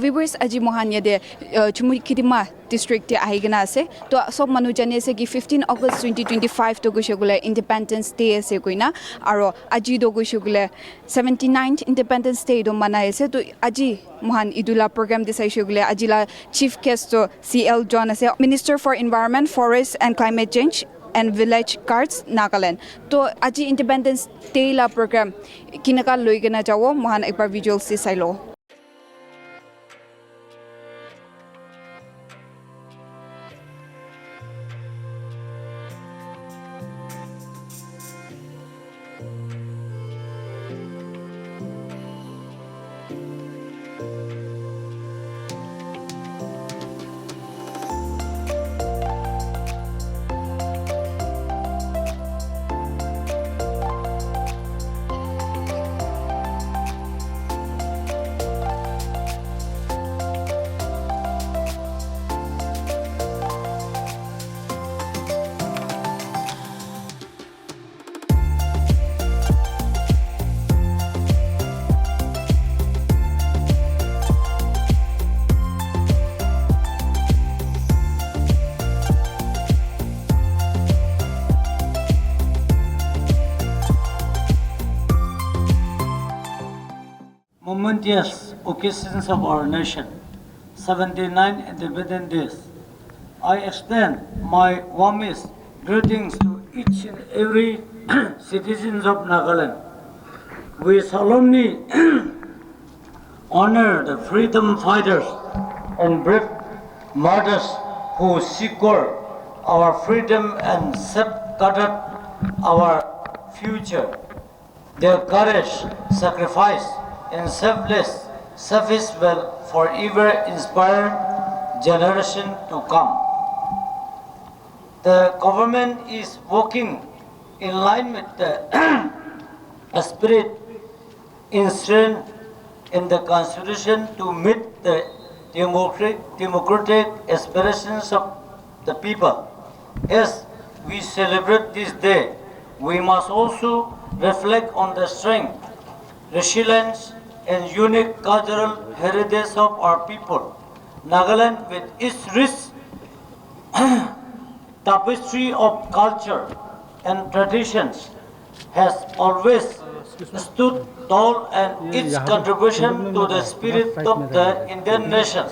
viewers aji mohanya de chumui kidima district te ahigana ase to sob manu jane ase ki 15 August 2025 to gushugule Independence Day ase koina aro aji do gushugule 79th Independence Day do manai ase to aji mohan idula program desai shugule ajila chief guest to CL John ase Minister for Environment, Forest and Climate Change and Village Cards Nagaland to aji Independence Day la program kinaka loigena jawo mohan ekbar visual se sailo. Momentous occasions of our nation, 79 Independence Days. I extend my warmest greetings to each and every citizens of Nagaland. We solemnly honor the freedom fighters and brave martyrs who secured our freedom and safeguarded our future. Their courage, sacrifice, and selfless service will forever inspire generation to come. The government is working in line with the spirit enshrined in the Constitution to meet the democratic aspirations of the people. As we celebrate this day, we must also reflect on the strength, resilience, and unique cultural heritage of our people. Nagaland, with its rich tapestry of culture and traditions, has always stood tall, and its contribution to the spirit of the Indian nation,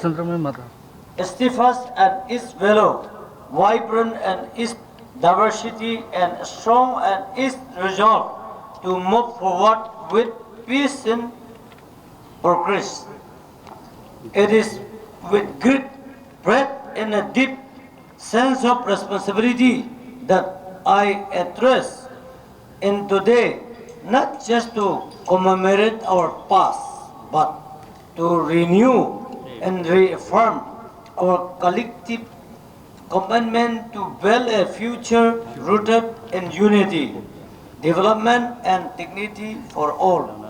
steadfast and its value, vibrant and its diversity, and strong and its resolve to move forward with peace and progress. It is with great pride and a deep sense of responsibility that I address in today, not just to commemorate our past, but to renew and reaffirm our collective commitment to build a future rooted in unity, development and dignity for all.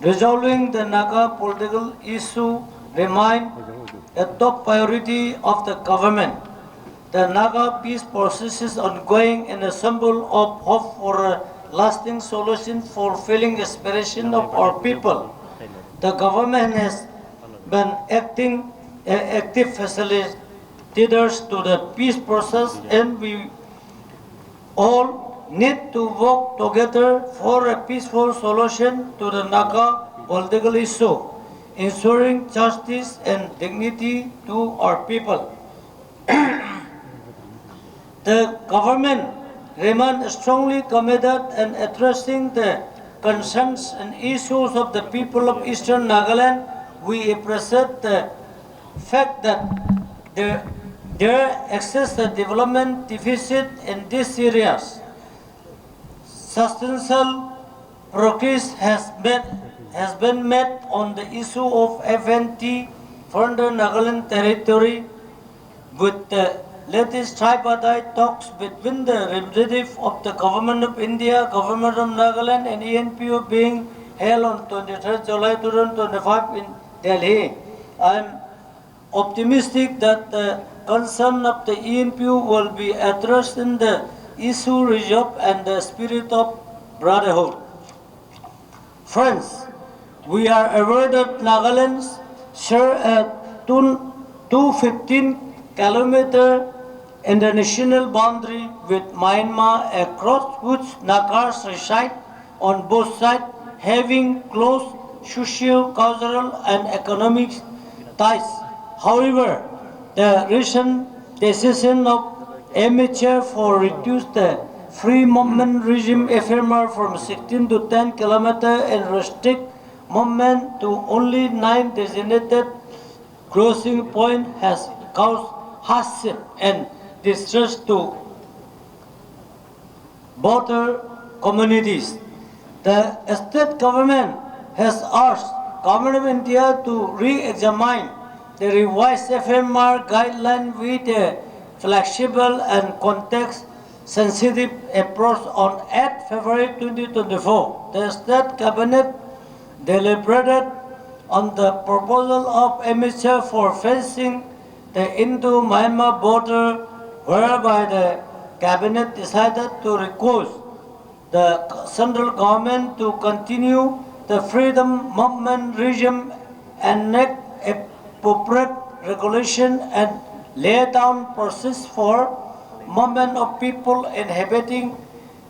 Resolving the Naga political issue remains a top priority of the government. The Naga peace process is ongoing and a symbol of hope for a lasting solution fulfilling aspiration of our people. The government has been acting active facilitators to the peace process, and we all need to work together for a peaceful solution to the Naga political issue, ensuring justice and dignity to our people. The government remains strongly committed in addressing the concerns and issues of the people of Eastern Nagaland. We appreciate the fact that there exists a development deficit in these areas. Substantial progress has been made on the issue of FNT from the Nagaland territory, with the latest tripartite talks between the representative of the Government of India, Government of Nagaland and ENPO being held on 23rd July 2025 in Delhi. I am optimistic that the concern of the ENPO will be addressed in the issue resolved and the spirit of brotherhood. Friends, we are aware that Nagaland share a 215-kilometer international boundary with Myanmar, across which Nagars reside on both sides, having close socio-cultural and economic ties. However, the recent decision of amateur for reduce the free movement regime ephemeral from 16 to 10 kilometers and restrict movement to only 9 designated crossing points has caused hardship and distress to border communities. The state government has asked Government of India to re-examine the revised FMR guideline with a flexible and context-sensitive approach on 8 February 2024. The state cabinet deliberated on the proposal of MHF for fencing the Indo-Myanmar border, whereby the cabinet decided to request the central government to continue the freedom movement regime and enact appropriate regulation and lay down process for movement of people inhabiting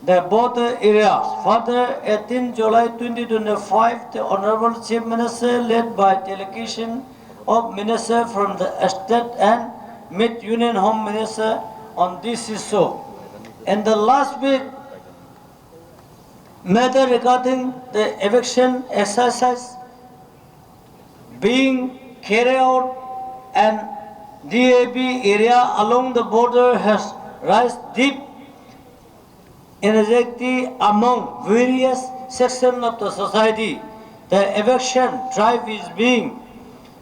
the border areas. Further, 18 July 2025, the Honorable Chief Minister, led by delegation of ministers from the state and Mid-Union Home Minister on this issue. And the last week, matter regarding the eviction exercise being carried out and DAB area along the border has raised deep anxiety among various sections of the society. The eviction drive is being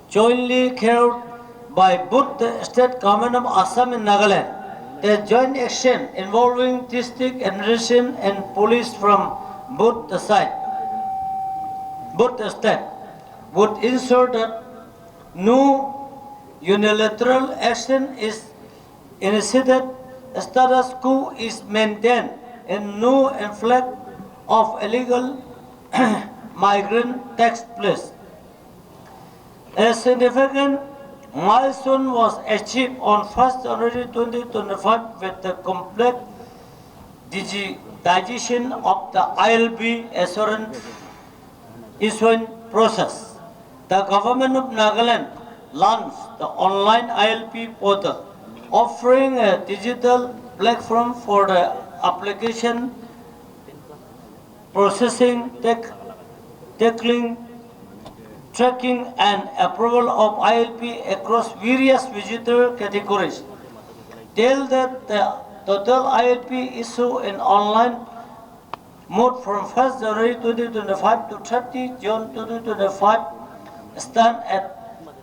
jointly carried by both the state government of Assam and Nagaland. The joint action involving district administration and police from both the side, both the state, would ensure that no unilateral action is initiated, status quo is maintained, and no influx of illegal migrant takes place. A significant milestone was achieved on 1st January 2025 with the complete digitization of the ILB assurance issuing process. The government of Nagaland launched the online ILP portal, offering a digital platform for the application processing, tackling, tracking and approval of ILP across various visitor categories. Tell that the total ILP issue in online mode from 1st January 2025 to 30 June 2025 stand at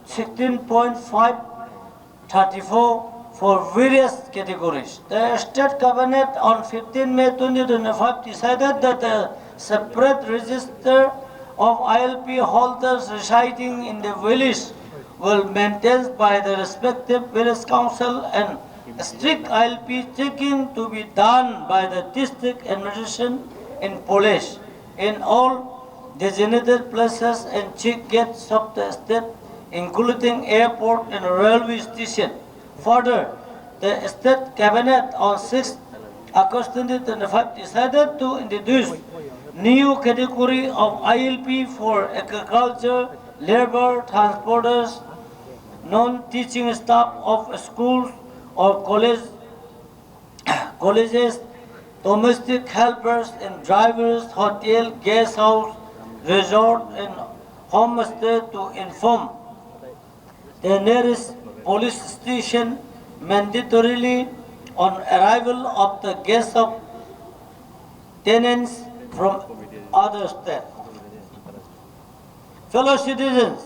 16.534 for various categories. The state cabinet on 15 May 2025 decided that a separate register of ILP holders residing in the village will be maintained by the respective village council and strict ILP checking to be done by the district administration and police in all designated places and check gates of the state, including airport and railway station. Further, the state cabinet on 6 August 2025 decided to introduce new category of ILP for agriculture, labor, transporters, non-teaching staff of schools or colleges, domestic helpers and drivers, hotel, guest house, resort and homestay to inform the nearest police station mandatorily on arrival of the guests of tenants from other states. Fellow citizens,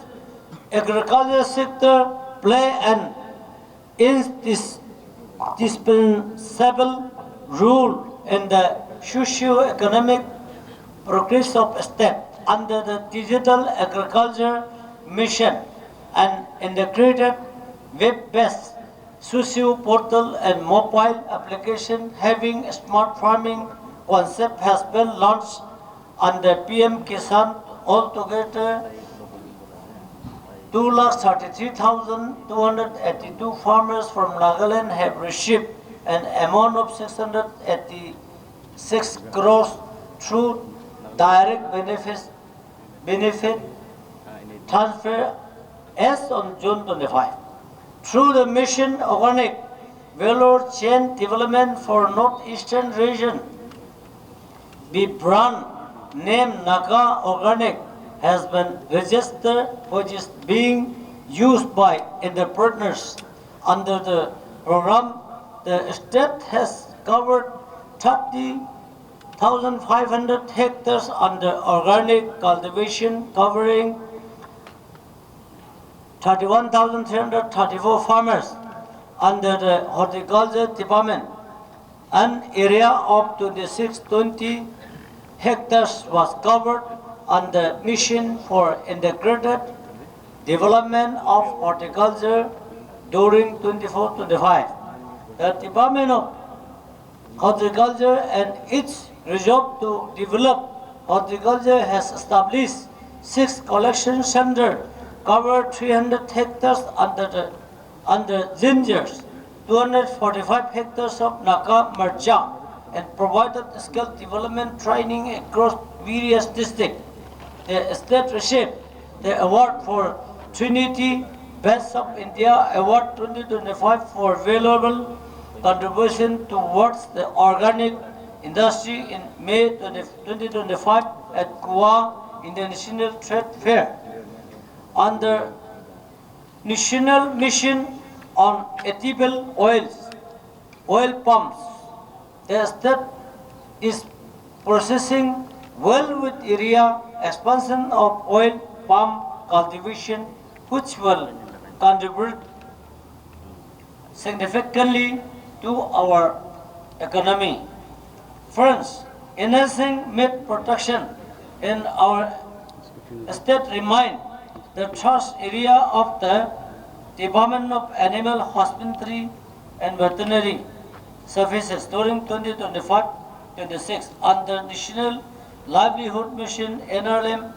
agriculture sector play an indispensable role in the socio-economic progress of state under the digital agriculture mission and integrated web-based socio portal and mobile application having a smart farming concept has been launched under PM Kisan. Altogether, 2,33,282 farmers from Nagaland have received an amount of 686 crores through direct benefit transfer as on June 25. Through the mission Organic Value Chain Development for Northeastern Region, the brand name Naga Organic has been registered, which is being used by entrepreneurs. Under the program, the state has covered 30,500 hectares under organic cultivation, covering 31,334 farmers. Under the horticulture department, an area of 2620 hectares was covered under mission for integrated development of horticulture during 24-25. The Department of Horticulture and its resolve to develop horticulture has established 6 collection centers, covered 300 hectares under gingers, 245 hectares of Naka Marcha, and provided skill development training across various districts. The state received the award for Trinity Best of India Award 2025 for valuable contribution towards the organic industry in May 2025 at Goa International Trade Fair. Under National Mission on Edible Oil Palms, the state is processing well with area expansion of oil palm cultivation, which will contribute significantly to our economy. Friends, enhancing meat production in our state remain the thrust area of the Department of Animal Husbandry and Veterinary Services during 2025-26 under National Livelihood Mission NRM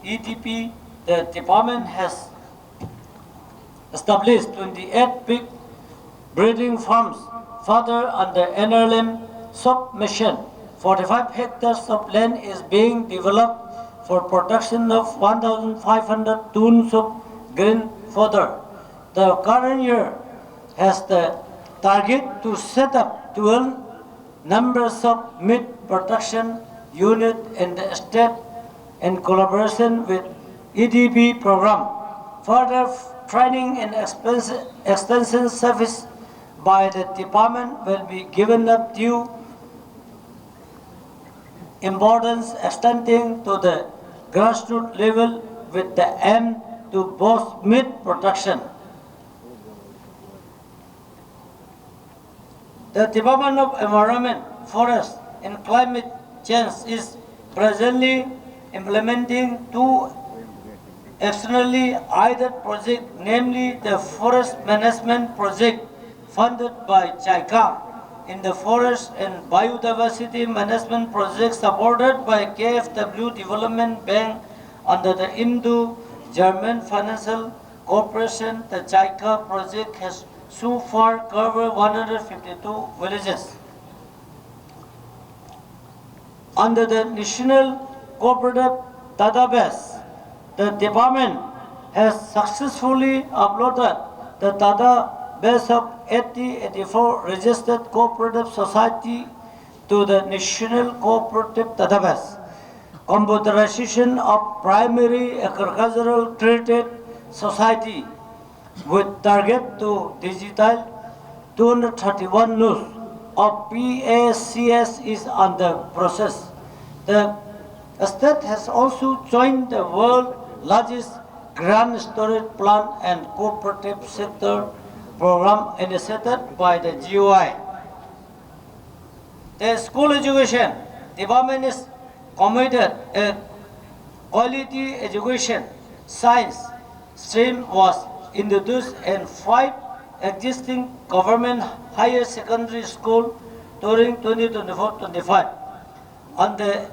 EDP. The department has established 28 pig breeding farms. Further, under NRM sub-mission, 45 hectares of land is being developed for production of 1,500 tons of grain fodder. The current year has the target to set up 12 numbers of meat production unit in the state in collaboration with EDB program. Further training and extension service by the department will be given up due importance extending to the grassroots level with the aim to boost meat production. The Department of Environment, Forest and Climate Change is presently implementing 2 externally aided projects, namely the Forest Management Project funded by JICA in the Forest and Biodiversity Management Project supported by KfW Development Bank under the Indo-German Financial Cooperation. The JICA project has so far covered 152 villages. Under the National Cooperative Database, the department has successfully uploaded the database of 84 registered cooperative society to the National Cooperative Database. Computerization of primary agricultural credit society with target to digital 231 nodes of PACS is under process. The state has also joined the world's largest grain storage plant and cooperative sector program initiated by the GOI. The school education department is committed a quality education. Science stream was introduced in 5 existing government higher secondary schools during 2024-25. On the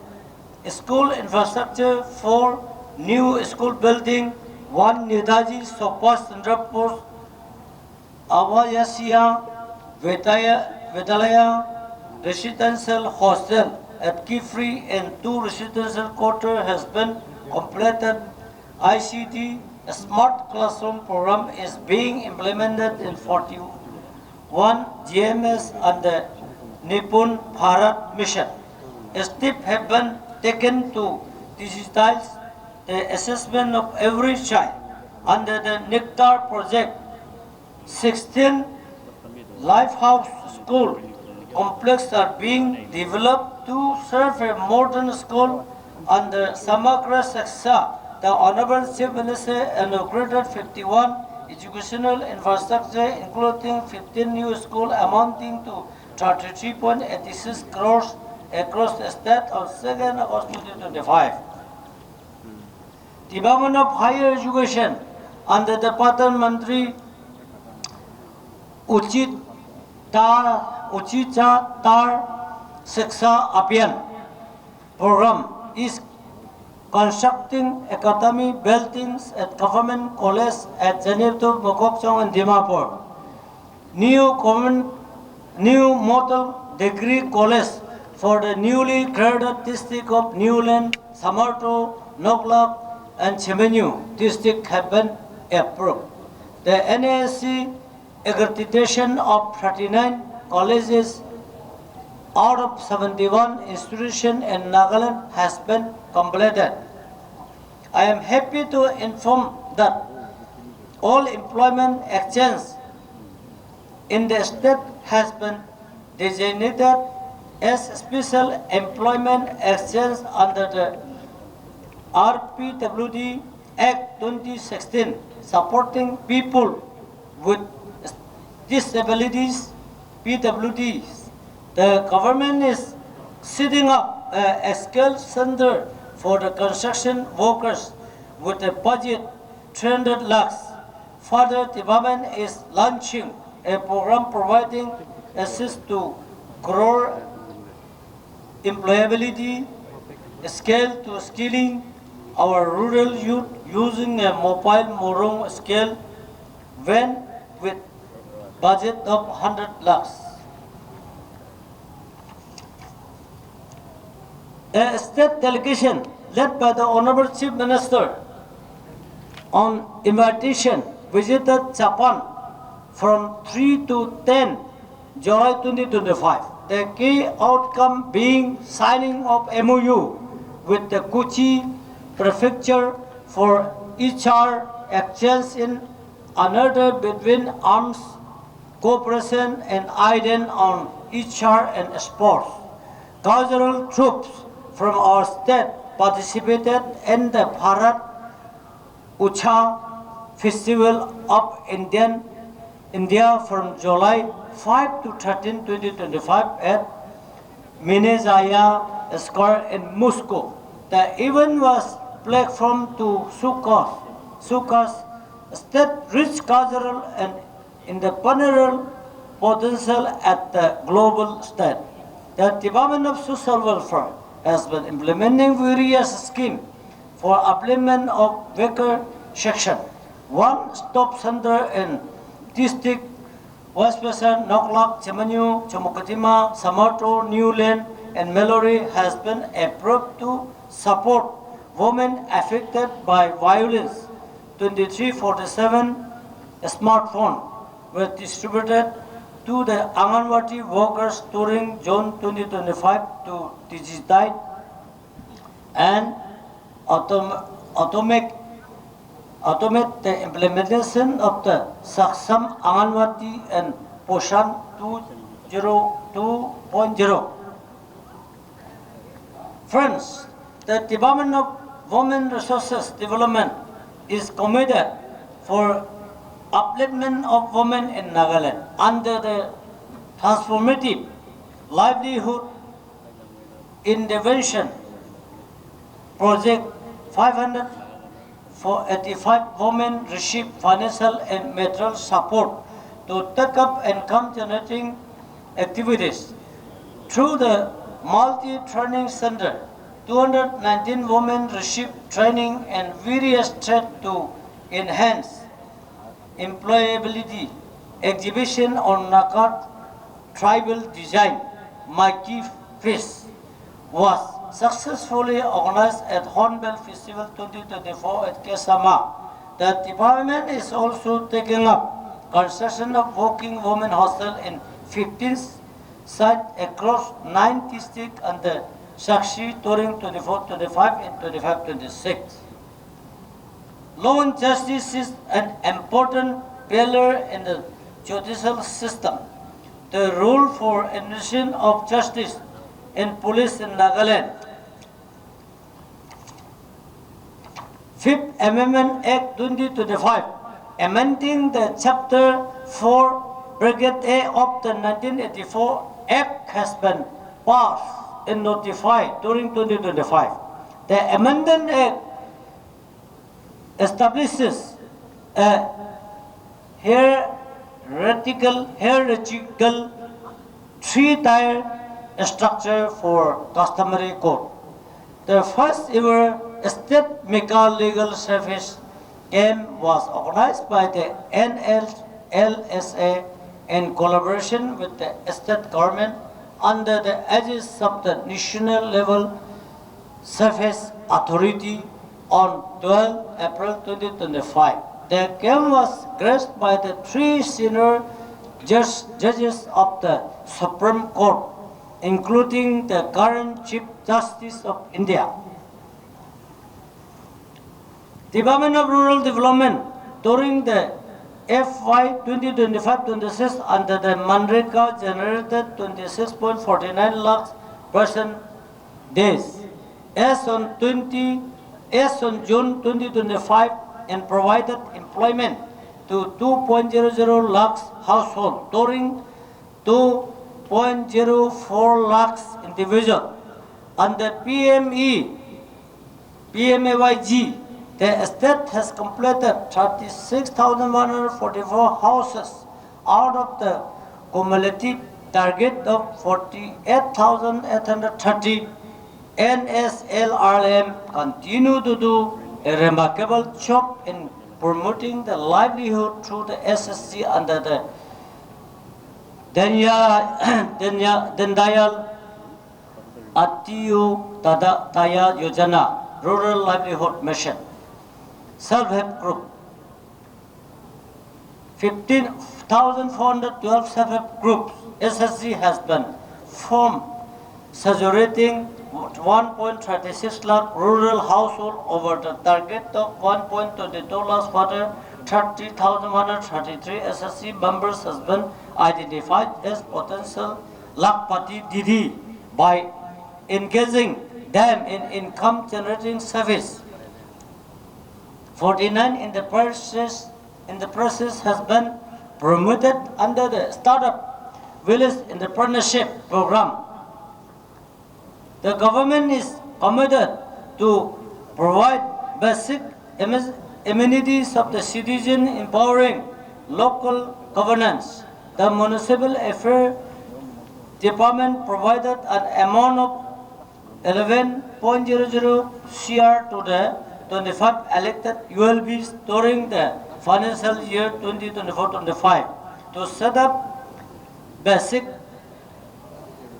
school infrastructure, 4 new school buildings 1 Netaji Subhash Chandra Bose Avayasiya Vidyalaya residential hostel at Kifri and 2 residential quarter has been completed. ICT Smart Classroom program is being implemented in 41 GMS under Nipun Bharat mission. Steps have been taken to digitize the assessment of every child under the Nectar project. 16 Lifehouse School complexes are being developed to serve a modern school under Samagra Saksa. The Honorable Chief Minister inaugurated 51 educational infrastructure including 15 new schools amounting to 33.86 crores across the state on 2nd August 2025. Department of Higher Education under the Pradhan Mantri Uchicha Tar Shiksha Abhiyan program is constructing academy buildings at Government College at Janirtu, Mokokchong and Dimapur. New model degree college for the newly created district of Newland, Samarto, Nagaland and Chemenu district have been approved. The NASC accreditation of 39 colleges out of 71 institutions in Nagaland has been completed. I am happy to inform that all employment exchange in the state has been designated as special employment exchange under the RPWD Act 2016, supporting people with disabilities, PWDs. The government is setting up a skill center for the construction workers with a budget 300 lakhs. Further, the government is launching a program providing access to crore employability, scale to skilling our rural youth using a mobile morong scale van with budget of 100 lakhs. A state delegation led by the Honorable Chief Minister on invitation visited Japan from 3 to 10 July 2025. The key outcome being signing of MOU with the Kochi Prefecture for HR exchange in another between arms cooperation and IDEN on HR and sports. Cultural troops from our state participated in the Bharat Ucha Festival of India from July 5 to 13, 2025 at Minezaya Square in Moscow. The event was platform to Suka's state-rich cultural and entrepreneurial potential at the global stage. The Department of Social Welfare has been implementing various schemes for upliftment of weaker section. One-stop center in district West Basin, Nagaland, Chemenu, Chamukatima, Samarto, Newland, and Mallory has been approved to support women affected by violence. 2347 smartphones were distributed to the Anganwadi workers during June 2025 to digitize and automate the implementation of the Saksam Anganwadi and Poshan 2.0. Friends, the Department of Women Resources Development is committed for upliftment of women in Nagaland under the transformative livelihood intervention project. 585 women receive financial and material support to take up income generating activities. Through the multi-training center, 219 women receive training and various trades to enhance employability exhibition on Naga tribal design, Mighty Fish, was successfully organized at Hornbill Festival 2024 at Kesama. The department is also taking up construction of working women hostel in 15 sites across 9 districts under Sakshi during 24-25 and 25-26. Law and justice is an important pillar in the judicial system. The rule for administration of justice in police in Nagaland. Fifth Amendment Act 2025, amending the Chapter 4, Brigade A of the 1984 Act has been passed and notified during 2025. The Amendment Act establishes a hierarchical three-tier structure for customary court. The first ever state medical legal service camp was organized by the NLSA in collaboration with the state government under the aegis of the National Level Service Authority on 12 April 2025. The camp was graced by the 3 senior judges of the Supreme Court, including the current Chief Justice of India. Department of Rural Development during the FY 2025-26 under the Manreka generated 26.49 lakhs person days as on June 2025 and provided employment to 2.00 lakhs households during 2.04 lakhs individuals. Under PMAYG, the state has completed 36,144 houses out of the cumulative target of 48,830. NSLRM continue to do a remarkable job in promoting the livelihood through the SSC under the Danyal Atiyu Taya Yojana Rural Livelihood Mission. Self-help group. 15,412 self-help groups SSC has been formed, saturating 1.36 lakh rural household over the target of 1.22 lakhs water. 30,133 SSC members has been identified as potential Lakhpati Didi by engaging them in income generating service. 49 in the process has been promoted under the Startup Village Entrepreneurship Program. The government is committed to provide basic amenities of the citizen, empowering local governance. The Municipal Affairs Department provided an amount of 11.00 CR to the 25 elected ULBs during the financial year 2024-25 to set up basic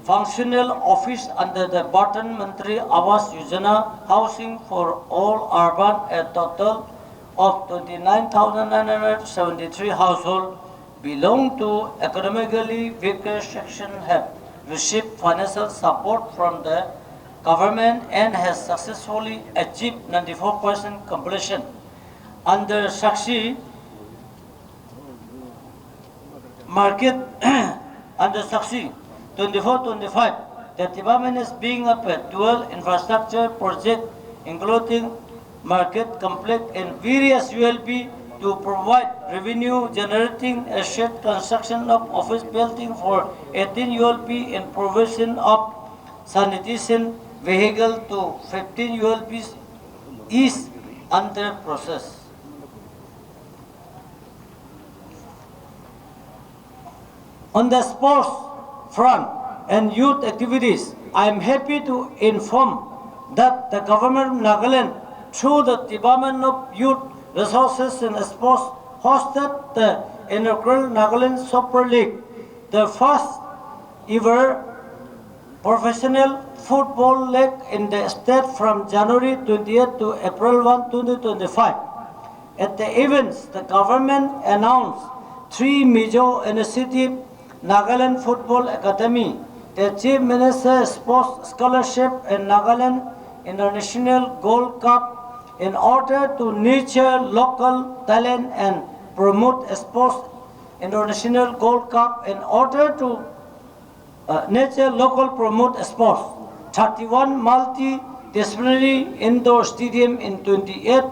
functional office under the Button Mantri Awas Yojana, housing for all urban, a total of 29,973 households belong to economically weaker section have received financial support from the government and has successfully achieved 94% completion. Under Sakshi market, under Sakshi 24-25, the department is being up a dual infrastructure project including market complex and various ULP to provide revenue generating asset construction of office building for 18 ULP and provision of sanitation vehicle to 15 ULPs is under process. On the sports front and youth activities, I am happy to inform that the government of Nagaland, through the Department of Youth resources and sports hosted the inaugural Nagaland Super League, the first ever professional football league in the state from January 28 to April 1, 2025. At the events, the government announced three major initiatives: Nagaland Football Academy, the Chief Minister Sports Scholarship, and Nagaland International Gold Cup in order to nurture local talent and promote sports. International Gold Cup in order to nurture local promote sports. 31 multidisciplinary indoor stadium in 28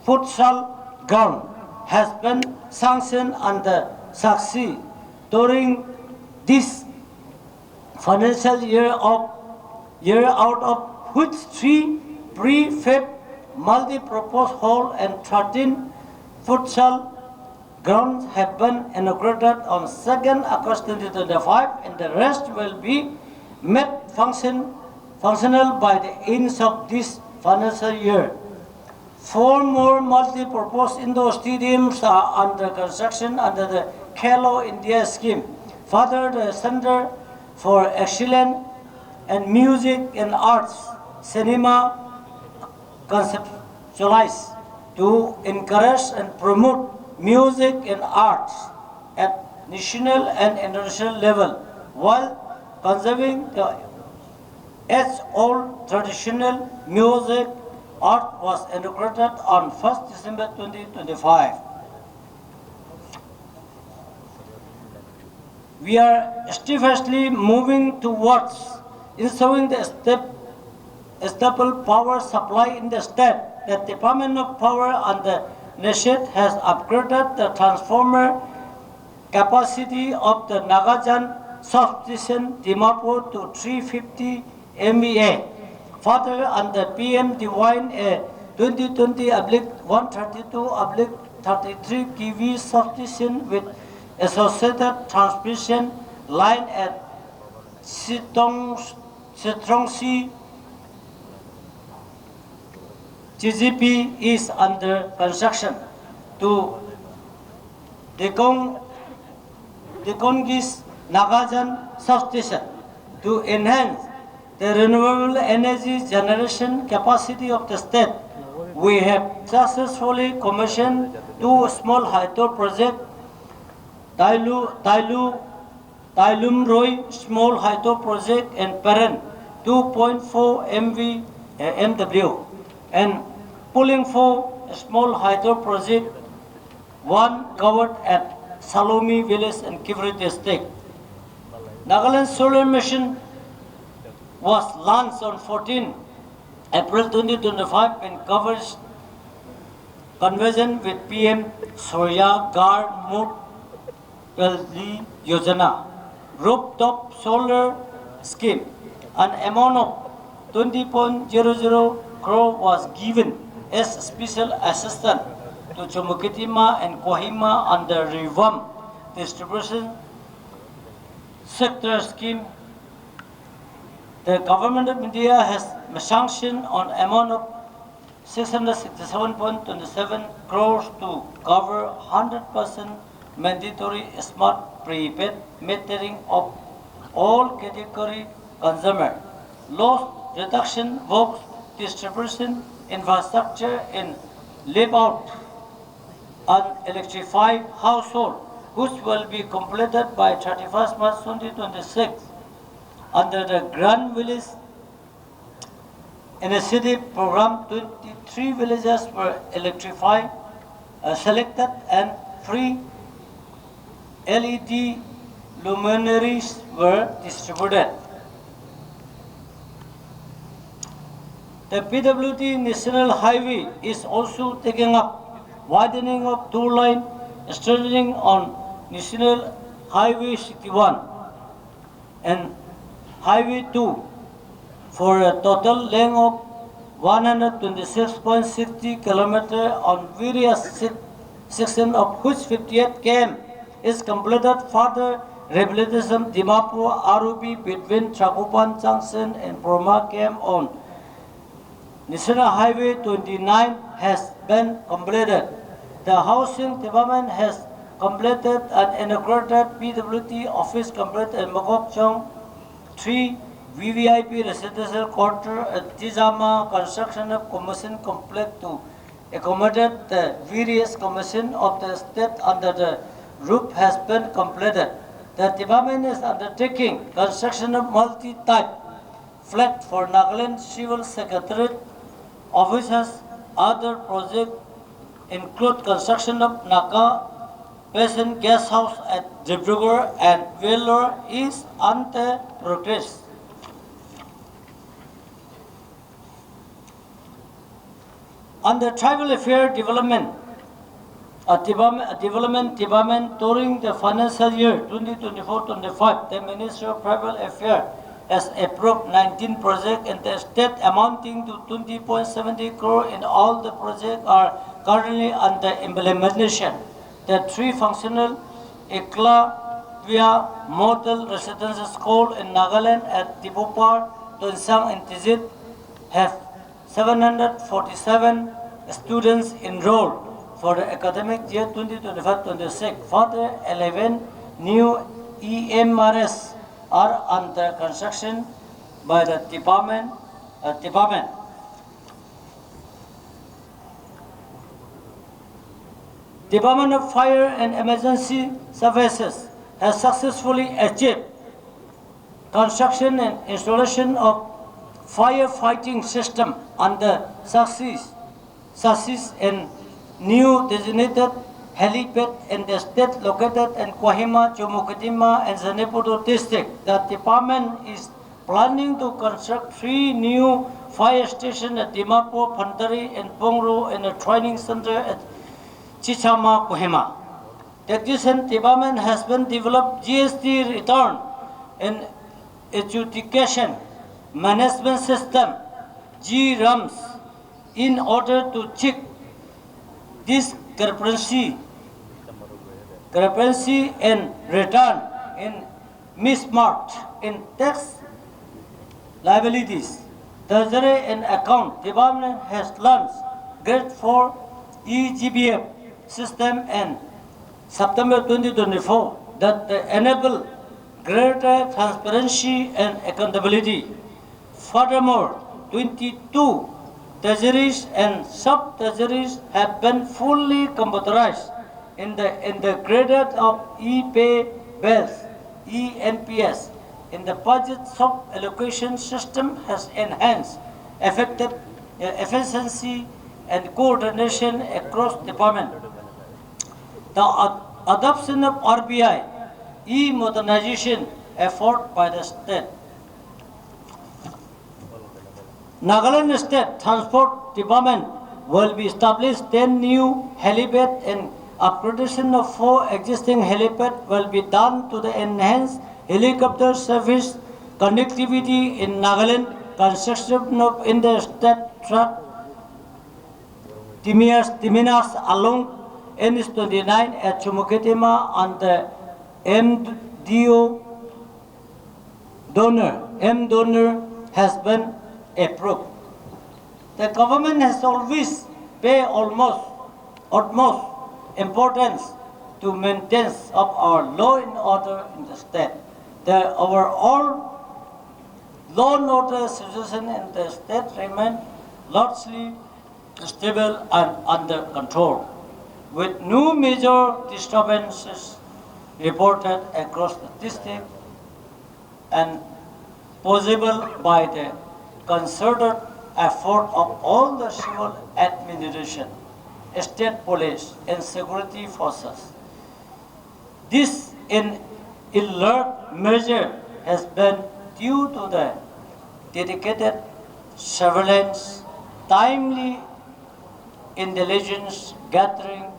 futsal ground has been sanctioned under succeed during this financial year out of which 3 prefab multi-purpose hall and 13 futsal grounds have been inaugurated on 2nd August 2025, and the rest will be made functional by the end of this financial year. 4 more multi-purpose indoor stadiums are under construction under the Khelo India scheme. Further, the Center for Excellence and Music and Arts Cinema conceptualized to encourage and promote music and arts at national and international level while conserving the age-old traditional music art was inaugurated on 1st December 2025. We are steadfastly moving towards ensuring the stable power supply in the state. The Department of Power and the nation has upgraded the transformer capacity of the Nagaland substation Dimapur to 350 MVA. Further, under PM Divine a 2020/132/33 kV substation with associated transmission line at Sitrongsi GGP is under construction to Dekongis Nagaland substation to enhance the renewable energy generation capacity of the state. We have successfully commissioned 2 small hydro projects, Tailumroi small hydro project and Paren 2.4 MW and pulling 4 small hydro project, 1 covered at Salomi village and Kivrit district. Nagaland solar mission was launched on 14 April 2025 and covers conversion with PM Surya Ghar Mut Peldi Yojana rooftop solar scheme. An amount of 20.00 crore was given as special assistance to Chumukitima and Kohima under revamp distribution sector scheme. The government of India has sanctioned an amount of 667.27 crores to cover 100% mandatory smart prepaid metering of all category consumer, loss reduction, works distribution infrastructure in live-out and electrified household, which will be completed by 31st March 2026. Under the Grand Village Initiative Program, 23 villages were electrified, selected, and free LED luminaries were distributed. The PWD National Highway is also taking up widening of 2-line straightening on National Highway 61 and Highway 2 for a total length of 126.60 km on various sections, of which 58 km is completed. Further rehabilitation Dimapur ROB between Chakupan Junction and Brahma Camp on National Highway 29 has been completed. The Housing Department has completed an integrated PWD office completed in Mokokchong. 3. VVIP residential quarter at Tizama construction of commission complex to accommodate the various commission of the state under the roof has been completed. The department is undertaking construction of multi-type flat for Nagaland Civil Secretariat officers. Other projects include construction of Naga Peasant Guest House at Dibrugarh and Vellore is under progress. On the tribal affair development, development during the financial year 2024-25, the Ministry of Tribal Affairs has approved 19 projects in the state amounting to 20.70 crore, and all the projects are currently under implementation. The 3 functional Eklavya Model Residential School in Nagaland at Dipupar, Tonsang and Tizit have 747 students enrolled for the academic year 2025-26. Further, 11 new EMRS are under construction by the department. Department of Fire and Emergency Services has successfully achieved construction and installation of firefighting system under success and new designated helipad in the state located in Kohima, Chumukedima, and Zanepudo district. The department is planning to construct 3 new fire stations at Dimapur, Pandari, and Pongro, and a training center at Chichama, Kohima. The existing department has been developed GST return and adjudication management system GRAMS in order to check discrepancy and return in mismatch in tax liabilities. Treasury and Account Department has launched Grade 4 EGBF system in September 2024 that enable greater transparency and accountability. Furthermore, 22 treasuries and sub-treasuries have been fully computerized in the graded of e-pay bills, ENPS. In the budget sub-allocation system has enhanced efficiency and coordination across department. The adoption of RBI e-modernization effort by the state. Nagaland State Transport Department will be established 10 new helipads, and upgradation of 4 existing helipads will be done to the enhance helicopter service connectivity in Nagaland. Construction of interstate truck terminals along NS29 at Chumuketima on the M donor has been approved. The government has always paid utmost importance to maintenance of our law and order in the state. The overall law and order situation in the state remains largely stable and under control, with no major disturbances reported across the district and possible by the concerted effort of all the civil administration, state police, and security forces. This alert measure has been due to the dedicated surveillance, timely intelligence gathering,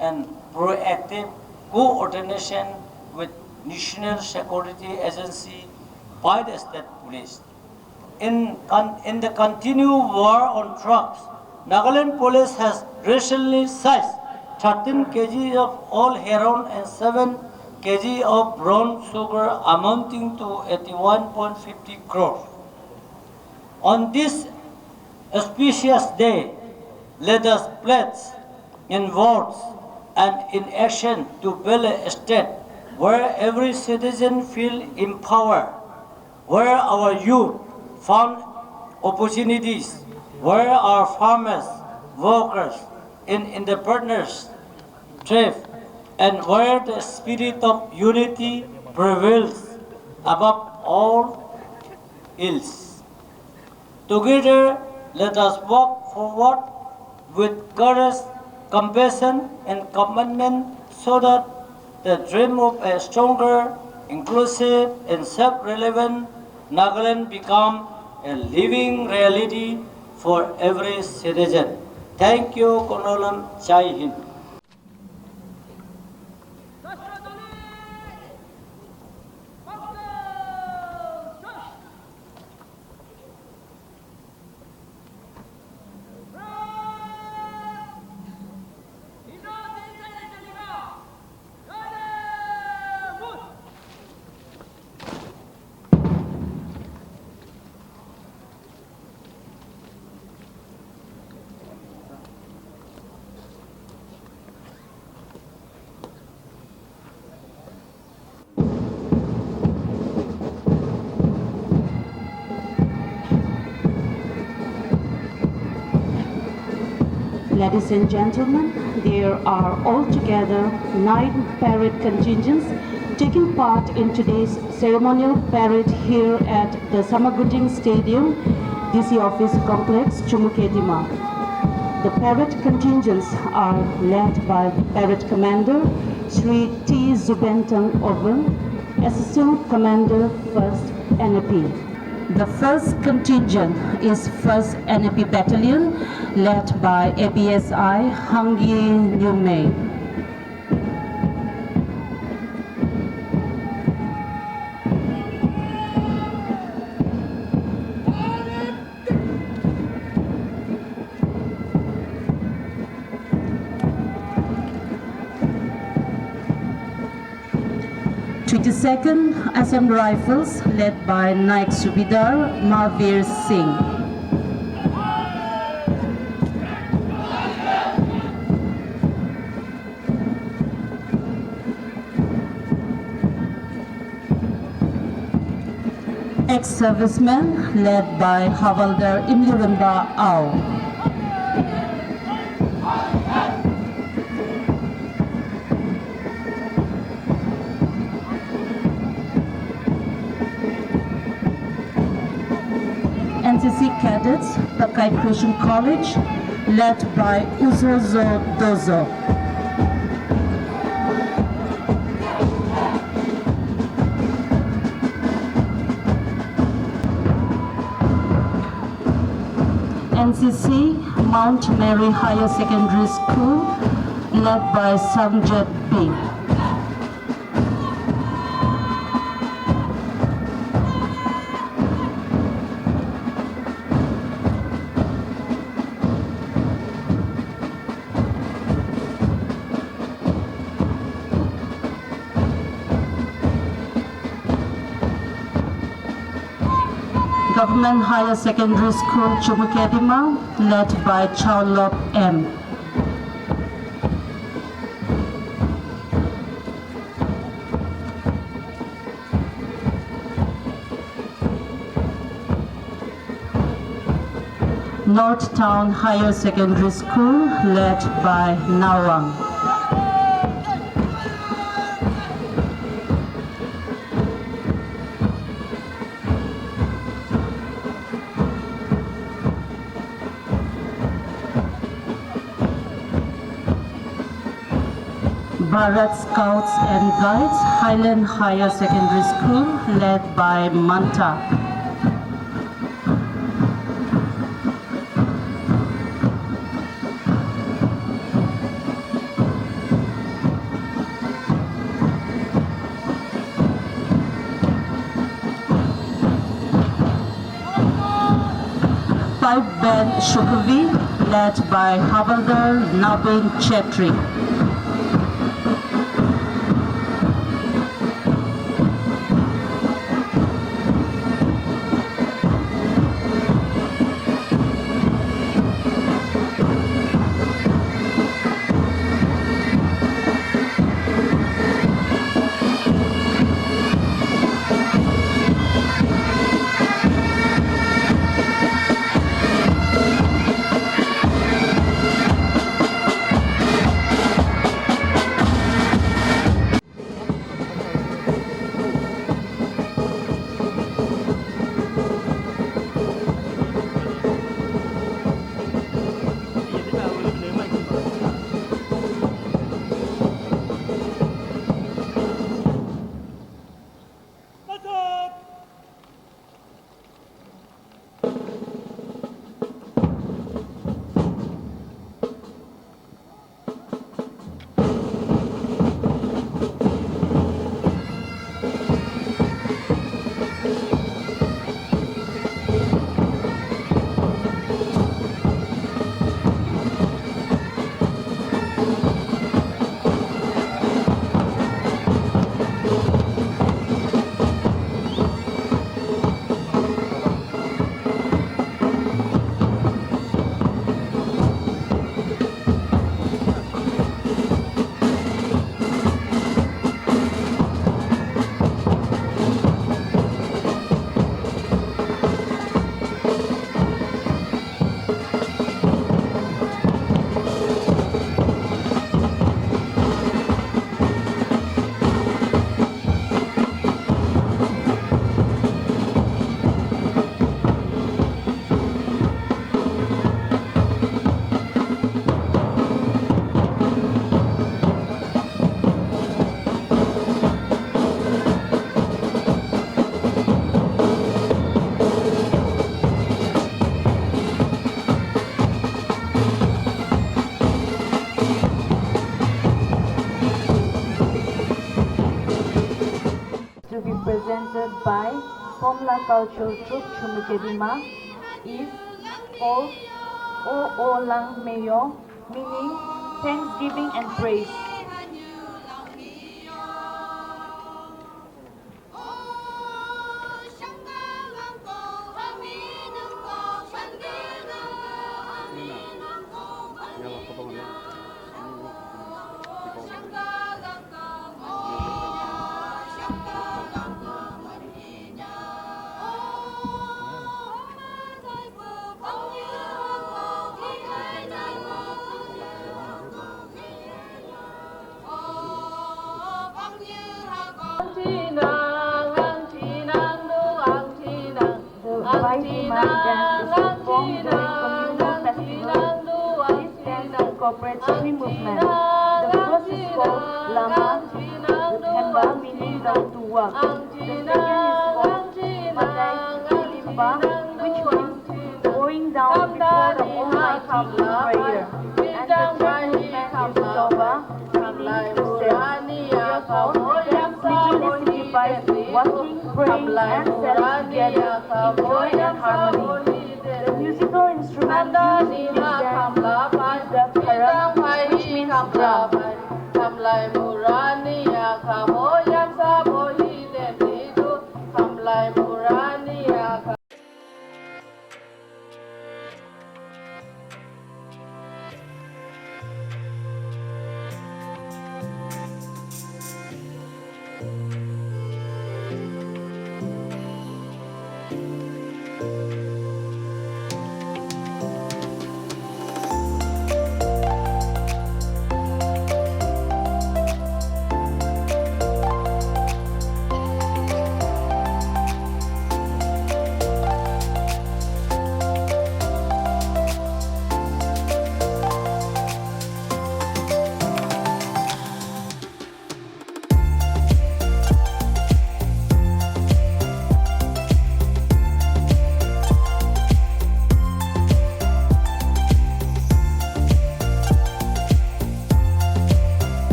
and proactive coordination with National Security Agency by the state police. In the continued war on drugs, Nagaland police has recently seized 13 kg of all heroin and 7 kg of brown sugar amounting to 81.50 crores. On this auspicious day, let us pledge in words and in action to build a state where every citizen feels empowered, where our youth found opportunities, where our farmers, workers, and entrepreneurs thrive, and where the spirit of unity prevails above all else. Together, let us walk forward with courage, compassion, and commitment so that the dream of a stronger, inclusive, and self-relevant Nagaland become a living reality for every citizen. Thank you, Konolam Jai Hind. Ladies and gentlemen, there are altogether 9 parade contingents taking part in today's ceremonial parade here at the Samaguting Stadium, DC Office Complex, Chumukedima. The parade contingents are led by Parade Commander Sri T. Zubentang Oven, Assistant Commander, 1st NAP. The first contingent is 1st NAP Battalion, led by ABSI Hangi Nyume. Second Assam Rifles, led by Naik Subidar Mahavir Singh. Ex-servicemen, led by Havaldar Imluramba Ao. NCC cadets, Takai Christian College, led by Uzozo Dozo. NCC Mount Mary Higher Secondary School, led by Samjet B. Government Higher Secondary School, Chumukedima, led by Chaulop M. North Town Higher Secondary School, led by Nawang. Bharat Scouts and Guides, Highland Higher Secondary School, led by Manta. Pipe Band Shukavi, led by Havaldar Nabin Chetri. To be presented by Pomla Cultural Troupe Chumukedima is O Lang Mayo, meaning thanksgiving and praise. The Vaidima dance is performed during communal festivals. This dance incorporates three movements. The first is called Lama Hemba, meaning down to walk. The second is called Madai Limba, which means going down before the Almighty in prayer. And the third movement is Toba, meaning to stand. Therefore, this signifies walking, praying, and standing together in joy and harmony. The musical instrument used in this dance is the karam, which means drum.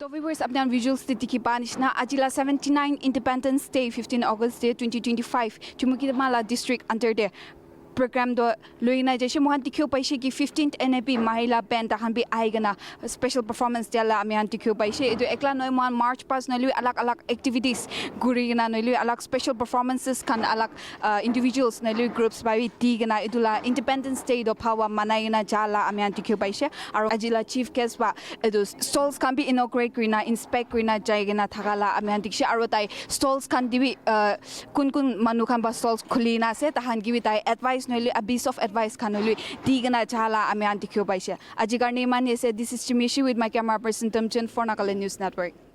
तो viewers अपने visuals ते दिखी पानिशना अजिला 79 Independence Day 15 August Day 2025 चुमुकिदमाला district under the program do loina jeshe mohan tikhu paise ki 15th NAP mahila band han bi aigana special performance dela ami han tikhu paise edu ekla noi mohan march pass nali alak alak activities gurina nali alak special performances kan alak individuals nali groups bai tigana edula Independence Day do power manaina jala ami han tikhu paise aro ajila chief guest ba edu stalls kan bi inaugurate grina inspect grina jaigana thagala ami han tikse aro tai stalls kan dibi kun kun manu kan ba stalls khulina se tahan gibi tai advice a piece of advice kanului digana chala ami antikyo paise ajigar ne mani se this is Chimishi with my camera person Tamchin for Nagaland News Network.